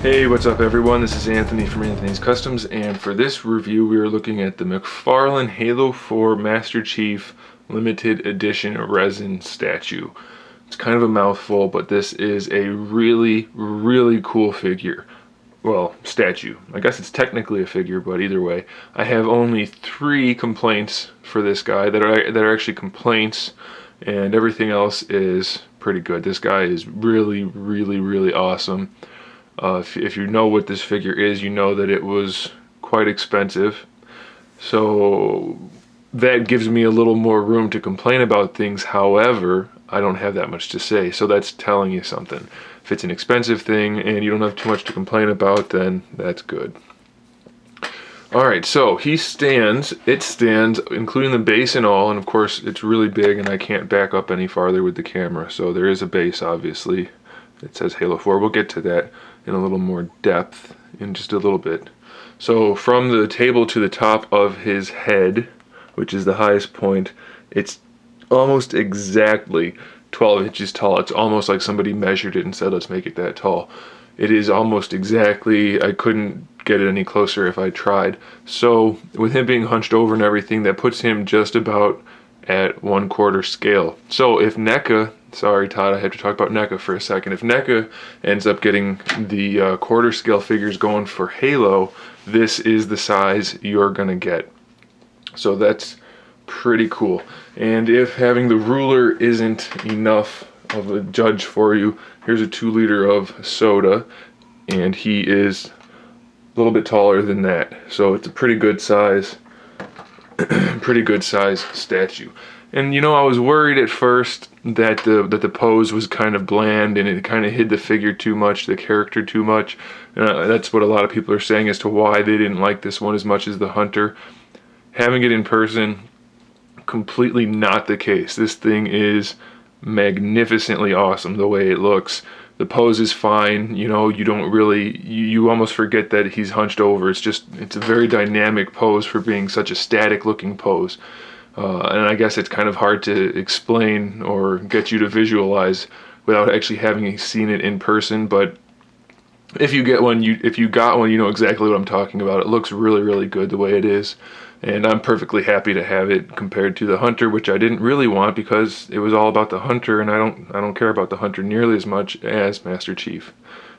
Hey, what's up everyone? This is Anthony from Anthony's Customs, and for this review we are looking at the McFarlane Halo 4 Master Chief Limited Edition Resin statue. It's kind of a mouthful, but this is a really cool figure. Well, statue. I guess it's technically a figure, but either way. I have only 3 complaints for this guy that are actually complaints, and everything else is pretty good. This guy is really awesome. If you know what this figure is, you know that it was quite expensive. So that gives me a little more room to complain about things. However, I don't have that much to say, so that's telling you something. If it's an expensive thing and you don't have too much to complain about, then that's good. Alright, so it stands, including the base and all, and of course it's really big and I can't back up any farther with the camera, so there is a base obviously. It says Halo 4, we'll get to that in a little more depth in just a little bit. So from the table to the top of his head, which is the highest point, it's almost exactly 12 inches tall. It's almost like somebody measured it and said, let's make it that tall. It is almost exactly, I couldn't get it any closer if I tried. So with him being hunched over and everything, that puts him just about at 1/4 scale. So if NECA, sorry Todd, I have to talk about NECA for a second. If NECA ends up getting the quarter scale figures going for Halo, this is the size you're gonna get. So that's pretty cool. And if having the ruler isn't enough of a judge for you, here's a 2 liter of soda, and he is a little bit taller than that. So it's a pretty good size statue. And you know, I was worried at first that the pose was kind of bland and it kind of hid the figure too much, the character too much. That's what a lot of people are saying as to why they didn't like this one as much as the Hunter. Having it in person, completely not the case. This thing is magnificently awesome the way it looks. The pose is fine, you know, you almost forget that he's hunched over. It's a very dynamic pose for being such a static looking pose. And I guess it's kind of hard to explain or get you to visualize without actually having seen it in person, but if you got one, you know exactly what I'm talking about. It looks really good the way it is, and I'm perfectly happy to have it compared to the Hunter, which I didn't really want because it was all about the Hunter, and I don't care about the Hunter nearly as much as Master Chief.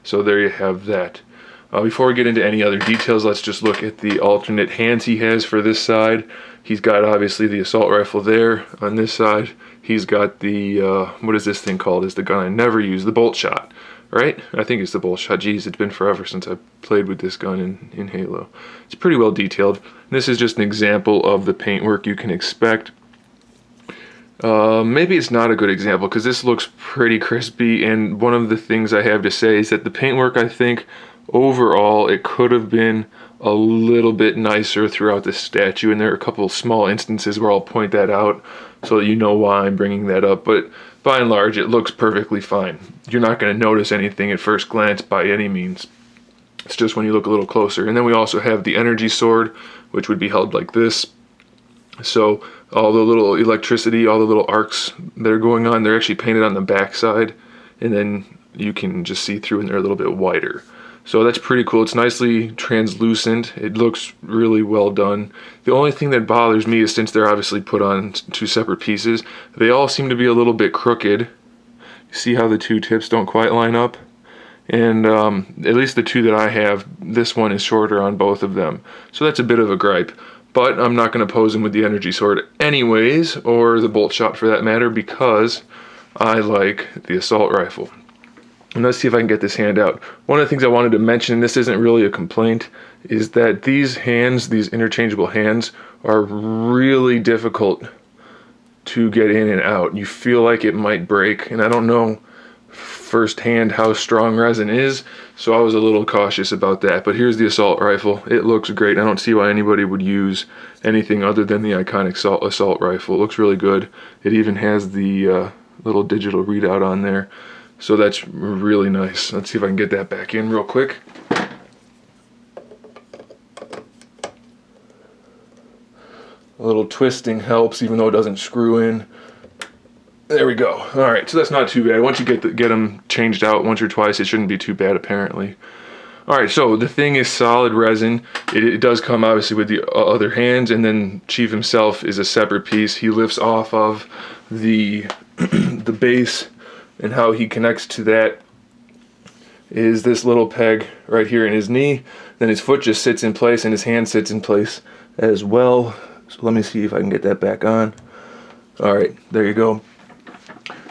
So there you have that. Before we get into any other details, let's just look at the alternate hands he has for this side. He's got obviously the assault rifle there. On this side, he's got the, what is this thing called? Is the gun I never use, the bolt shot, right? I think it's the bolt shot. Geez, it's been forever since I played with this gun in Halo. It's pretty well detailed. This is just an example of the paintwork you can expect. Maybe it's not a good example because this looks pretty crispy, and one of the things I have to say is that the paintwork, I think, overall, it could have been a little bit nicer throughout the statue, and there are a couple of small instances where I'll point that out so that you know why I'm bringing that up, but by and large it looks perfectly fine. You're not going to notice anything at first glance by any means. It's just when you look a little closer. And then we also have the energy sword, which would be held like this. So all the little electricity, all the little arcs that are going on, they're actually painted on the back side, and then you can just see through and they're a little bit wider. So that's pretty cool. It's nicely translucent. It looks really well done. The only thing that bothers me is, since they're obviously put on 2 separate pieces, they all seem to be a little bit crooked. See how the 2 tips don't quite line up? And at least the 2 that I have, this one is shorter on both of them. So that's a bit of a gripe. But I'm not going to pose him with the energy sword anyways, or the bolt shot for that matter, because I like the assault rifle. And let's see if I can get this hand out. One of the things I wanted to mention, and this isn't really a complaint, is that these hands, these interchangeable hands, are really difficult to get in and out. You feel like it might break, and I don't know firsthand how strong resin is, so I was a little cautious about that. But here's the assault rifle. It looks great. I don't see why anybody would use anything other than the iconic assault rifle. It looks really good. It even has the little digital readout on there. So that's really nice. Let's see if I can get that back in real quick. A little twisting helps, even though it doesn't screw in. There we go. Alright, so that's not too bad. Once you get them changed out once or twice, it shouldn't be too bad apparently. All right, so the thing is solid resin. It does come obviously with the other hands, and then Chief himself is a separate piece. He lifts off of the the base, and how he connects to that is this little peg right here in his knee. Then his foot just sits in place, and his hand sits in place as well. So let me see if I can get that back on. All right, there you go.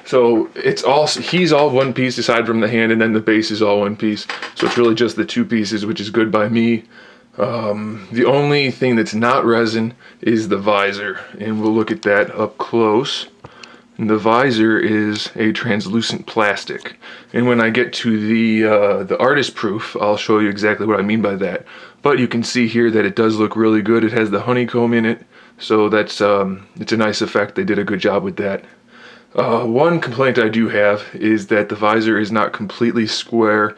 So he's all one piece aside from the hand, and then the base is all one piece. So it's really just the two pieces, which is good by me. The only thing that's not resin is the visor, and we'll look at that up close. And the visor is a translucent plastic. And when I get to the artist proof, I'll show you exactly what I mean by that. But you can see here that it does look really good. It has the honeycomb in it, so that's it's a nice effect. They did a good job with that. One complaint I do have is that the visor is not completely square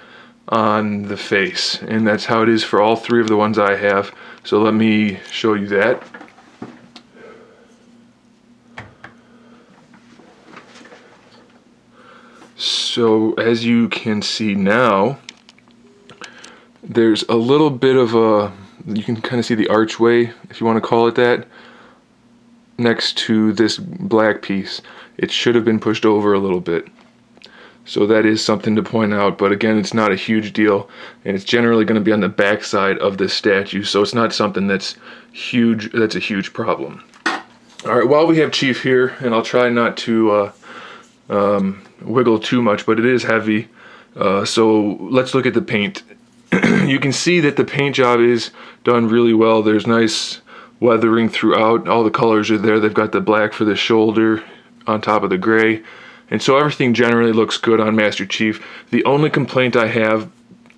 on the face, and that's how it is for all three of the ones I have. So let me show you that. So as you can see now, there's a little bit of you can kind of see the archway, if you want to call it that, next to this black piece. It should have been pushed over a little bit. So that is something to point out, but again, it's not a huge deal, and it's generally going to be on the back side of the statue, so it's not something that's huge, that's a huge problem. Alright, while we have Chief here, and I'll try not to wiggle too much, but it is heavy, so let's look at the paint. You can see that the paint job is done really well. There's nice weathering throughout. All the colors are there. They've got the black for the shoulder on top of the gray, and so everything generally looks good on Master Chief. The only complaint I have,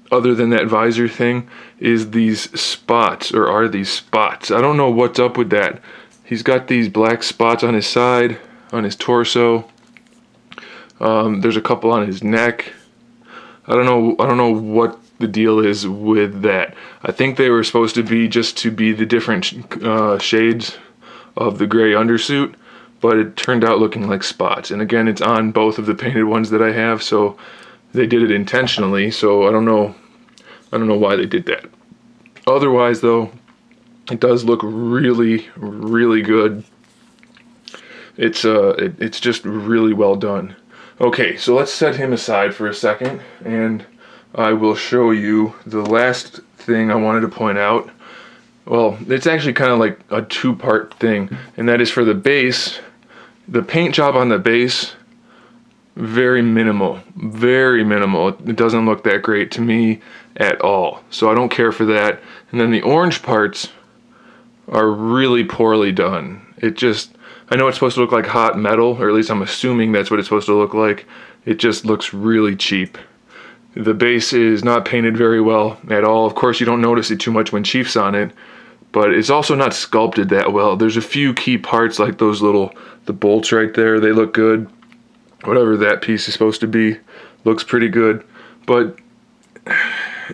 other than that visor thing, is these spots, or are these spots. I don't know what's up with that. He's got these black spots on his side, on his torso. There's a couple on his neck. I don't know what the deal is with that. I think they were supposed to be just to be the different shades of the gray undersuit, but it turned out looking like spots. And again, it's on both of the painted ones that I have, so they did it intentionally. So I don't know why they did that. Otherwise, though, it does look really, really good. It's just really well done. Okay, so let's set him aside for a second, and I will show you the last thing I wanted to point out. Well, it's actually kind of like a two-part thing, and that is for the base. The paint job on the base, very minimal, very minimal. It doesn't look that great to me at all, so I don't care for that. And then the orange parts are really poorly done. I know it's supposed to look like hot metal, or at least I'm assuming that's what it's supposed to look like. It just looks really cheap. The base is not painted very well at all. Of course, you don't notice it too much when Chief's on it, but it's also not sculpted that well. There's a few key parts like the bolts right there, they look good. Whatever that piece is supposed to be looks pretty good, but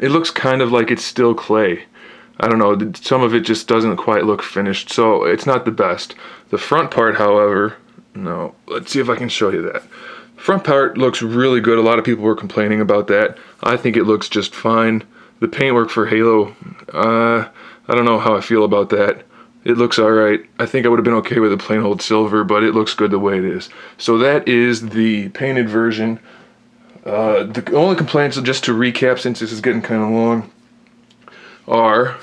it looks kind of like it's still clay. I don't know, some of it just doesn't quite look finished, so it's not the best. The front part, however, no, let's see if I can show you that. Front part looks really good. A lot of people were complaining about that. I think it looks just fine. The paintwork for Halo, I don't know how I feel about that. It looks alright. I think I would have been okay with a plain old silver, but it looks good the way it is. So that is the painted version. The only complaints, just to recap since this is getting kind of long, are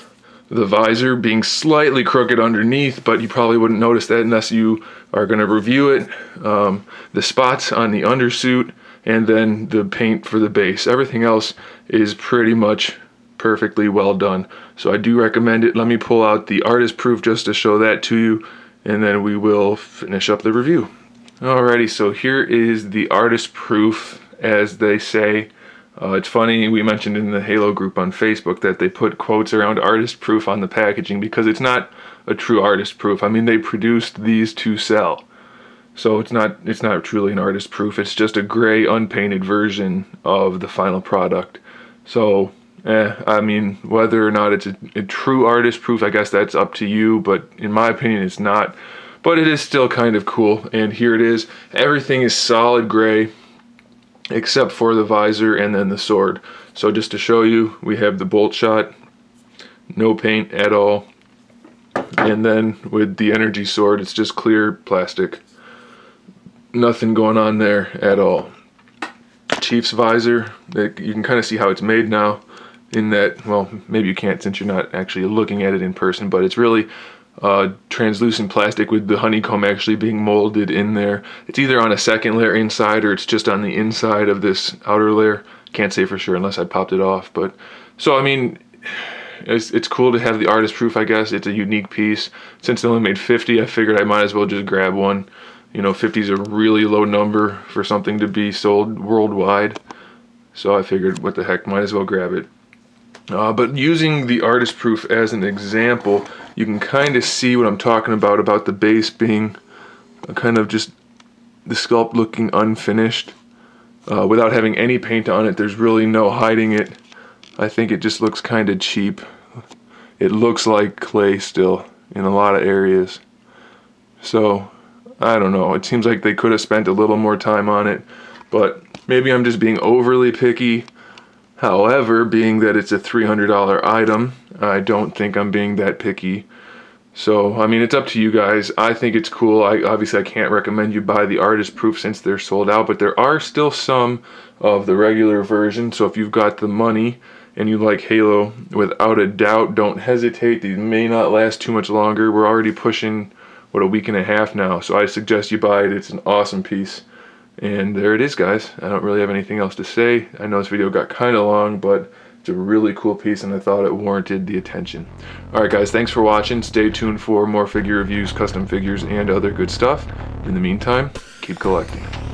the visor being slightly crooked underneath, but you probably wouldn't notice that unless you are going to review it. The spots on the undersuit, and then the paint for the base. Everything else is pretty much perfectly well done. So I do recommend it. Let me pull out the artist proof just to show that to you, and then we will finish up the review. Alrighty, so here is the artist proof, as they say. It's funny, we mentioned in the Halo group on Facebook that they put quotes around artist proof on the packaging because it's not a true artist proof. I mean, they produced these to sell. So it's not truly an artist proof. It's just a gray unpainted version of the final product. So, I mean, whether or not it's a true artist proof, I guess that's up to you, but in my opinion it's not. But it is still kind of cool, and here it is. Everything is solid gray, except for the visor and then the sword. So just to show you, we have the bolt shot, no paint at all. And then with the energy sword, it's just clear plastic. Nothing going on there at all. Chief's visor, you can kind of see how it's made now in that, well, maybe you can't since you're not actually looking at it in person, but it's really translucent plastic with the honeycomb actually being molded in there. It's either on a second layer inside or it's just on the inside of this outer layer. Can't say for sure unless I popped it off. But so I mean, it's cool to have the artist proof, I guess. It's a unique piece. Since they only made 50, I figured I might as well just grab one. You know, 50 is a really low number for something to be sold worldwide. So I figured, what the heck, might as well grab it. But using the artist proof as an example, you can kind of see what I'm talking about the base being kind of just the sculpt looking unfinished. Without having any paint on it, there's really no hiding it. I think it just looks kind of cheap. It looks like clay still in a lot of areas. So, I don't know. It seems like they could have spent a little more time on it, but maybe I'm just being overly picky. However, being that it's a $300 item, I don't think I'm being that picky. So, I mean, it's up to you guys. I think it's cool. Obviously, I can't recommend you buy the artist proof since they're sold out, but there are still some of the regular version. So if you've got the money and you like Halo, without a doubt, don't hesitate. These may not last too much longer. We're already pushing, what, a week and a half now. So I suggest you buy it. It's an awesome piece. And there it is, guys. I don't really have anything else to say. I know this video got kind of long, but it's a really cool piece and I thought it warranted the attention. Alright guys, thanks for watching. Stay tuned for more figure reviews, custom figures, and other good stuff. In the meantime, keep collecting.